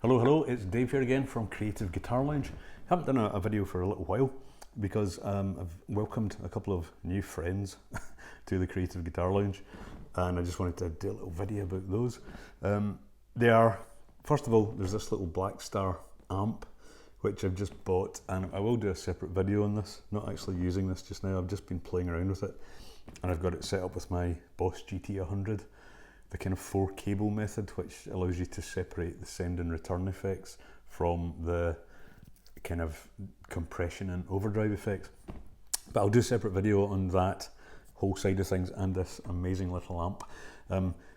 Hello, it's Dave here again from Creative Guitar Lounge. Haven't done a video for a little while because I've welcomed a couple of new friends to the Creative Guitar Lounge, and I just wanted to do a little video about those. They are, first of all, there's this little Blackstar Amp which I've just bought, and I will do a separate video on this, not actually using this just now. I've just been playing around with it, and I've got it set up with my Boss GT100. The kind of 4 cable method, which allows you to separate the send and return effects from the kind of compression and overdrive effects. But I'll do a separate video on that whole side of things and this amazing little amp.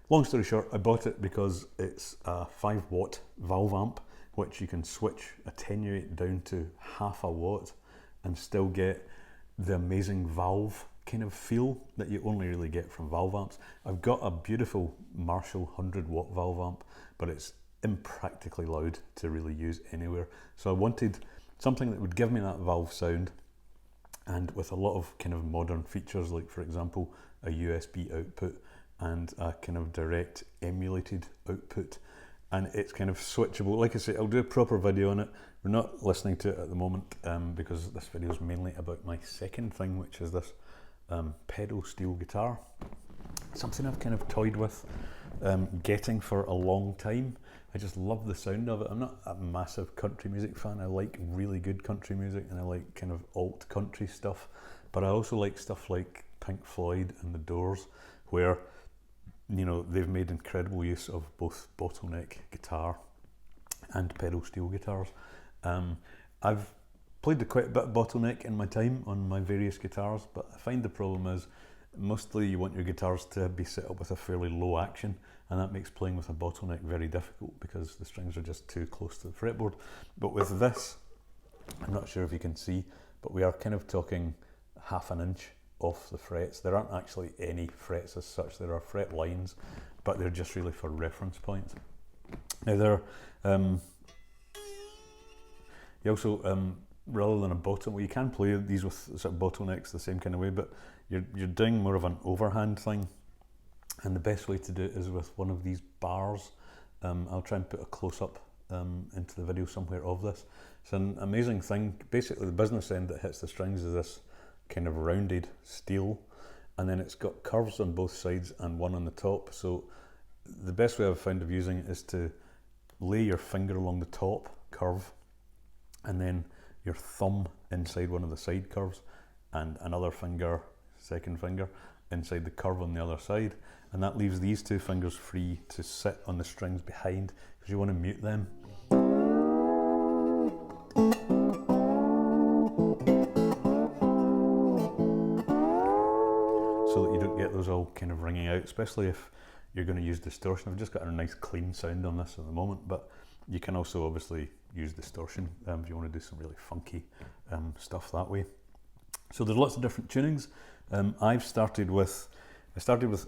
Long story short, I bought it because it's a 5-watt valve amp, which you can switch, attenuate down to half a watt and still get the amazing valve kind of feel that you only really get from valve amps. I've got a beautiful Marshall 100-watt valve amp, but it's impractically loud to really use anywhere. So I wanted something that would give me that valve sound, and with a lot of kind of modern features, like for example a USB output and a kind of direct emulated output, and it's kind of switchable. Like I say, I'll do a proper video on it. We're not listening to it at the moment because this video is mainly about my second thing, which is this pedal steel guitar. Something I've kind of toyed with getting for a long time. I just love the sound of it. I'm not a massive country music fan. I like really good country music and I like kind of alt country stuff, but I also like stuff like Pink Floyd and The Doors, where, you know, they've made incredible use of both bottleneck guitar and pedal steel guitars. I've played quite a bit of bottleneck in my time on my various guitars, but I find the problem is mostly you want your guitars to be set up with a fairly low action, and that makes playing with a bottleneck very difficult because the strings are just too close to the fretboard. But with this, I'm not sure if you can see, but we are kind of talking half an inch off the frets. There aren't actually any frets as such, there are fret lines, but they're just really for reference points. Now you also, rather than a bottom, well, you can play these with sort of bottlenecks the same kind of way, but you're doing more of an overhand thing, and the best way to do it is with one of these bars. I'll try and put a close-up into the video somewhere of this. It's an amazing thing. Basically the business end that hits the strings is this kind of rounded steel, and then it's got curves on both sides and one on the top. So the best way I've found of using it is to lay your finger along the top curve, and then your thumb inside one of the side curves, and another finger, second finger, inside the curve on the other side, and that leaves these 2 fingers free to sit on the strings behind, because you want to mute them. So that you don't get those all kind of ringing out, especially if you're going to use distortion. I've just got a nice clean sound on this at the moment, but you can also obviously use distortion if you want to do some really funky stuff that way. So there's lots of different tunings. I started with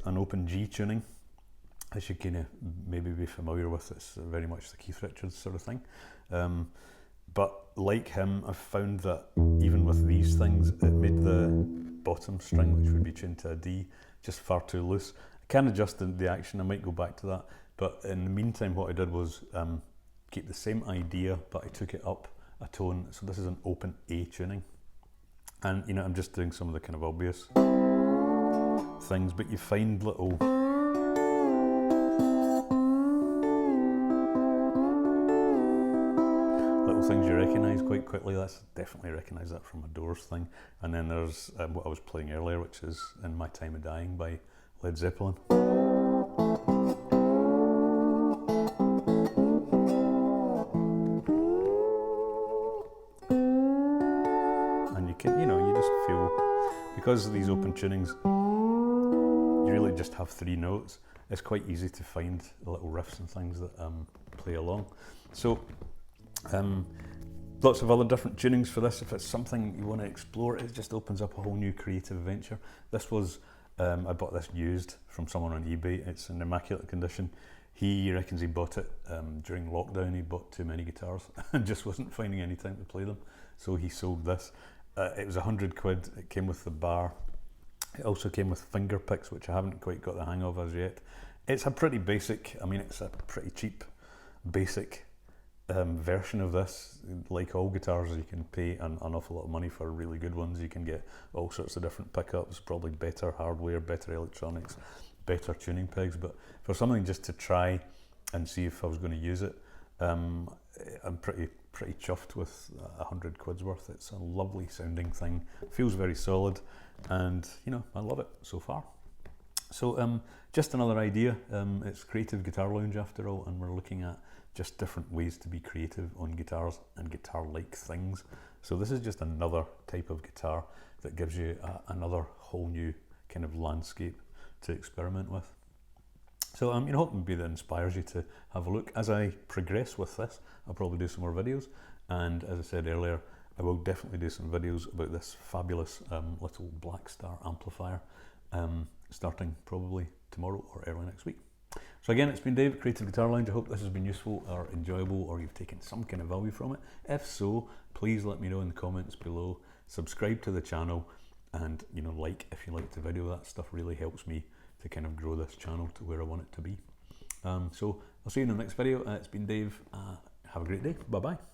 an open G tuning, as you kind of maybe be familiar with. It's very much the Keith Richards sort of thing. But like him, I've found that even with these things, it made the bottom string, which would be tuned to a D, just far too loose. I can adjust the action, I might go back to that, but in the meantime what I did was keep the same idea, but I took it up a tone. So this is an open A tuning, and you know, I'm just doing some of the kind of obvious things, but you find little things you recognise quite quickly. That's definitely recognise that from a Doors thing. And then there's what I was playing earlier, which is In My Time of Dying by Led Zeppelin. And you can, you know, you just feel, because of these open tunings, you really just have 3 notes. It's quite easy to find little riffs and things that play along. So lots of other different tunings for this. If it's something you want to explore, it just opens up a whole new creative venture. This was, I bought this used from someone on eBay. It's in immaculate condition. He reckons he bought it during lockdown. He bought too many guitars and just wasn't finding any time to play them. So he sold this. It was £100. It came with the bar. It also came with finger picks, which I haven't quite got the hang of as yet. It's a pretty basic, I mean, it's a pretty cheap, basic version of this. Like all guitars, you can pay an awful lot of money for really good ones. You can get all sorts of different pickups, probably better hardware, better electronics, better tuning pegs. But for something just to try and see if I was going to use it, I'm pretty chuffed with 100 quid's worth. It's a lovely sounding thing, feels very solid, and you know, I love it so far. So just another idea. It's Creative Guitar Lounge after all, and we're looking at just different ways to be creative on guitars and guitar-like things. So this is just another type of guitar that gives you another whole new kind of landscape to experiment with. So you know, hope maybe that inspires you to have a look. As I progress with this, I'll probably do some more videos, and as I said earlier, I will definitely do some videos about this fabulous little Blackstar amplifier, starting probably tomorrow or early next week. So again, it's been Dave at Creative Guitar Lounge. I hope this has been useful or enjoyable, or you've taken some kind of value from it. If so, please let me know in the comments below. Subscribe to the channel, and you know, like if you liked the video. That stuff really helps me to kind of grow this channel to where I want it to be. So I'll see you in the next video. It's been Dave. Have a great day. Bye bye.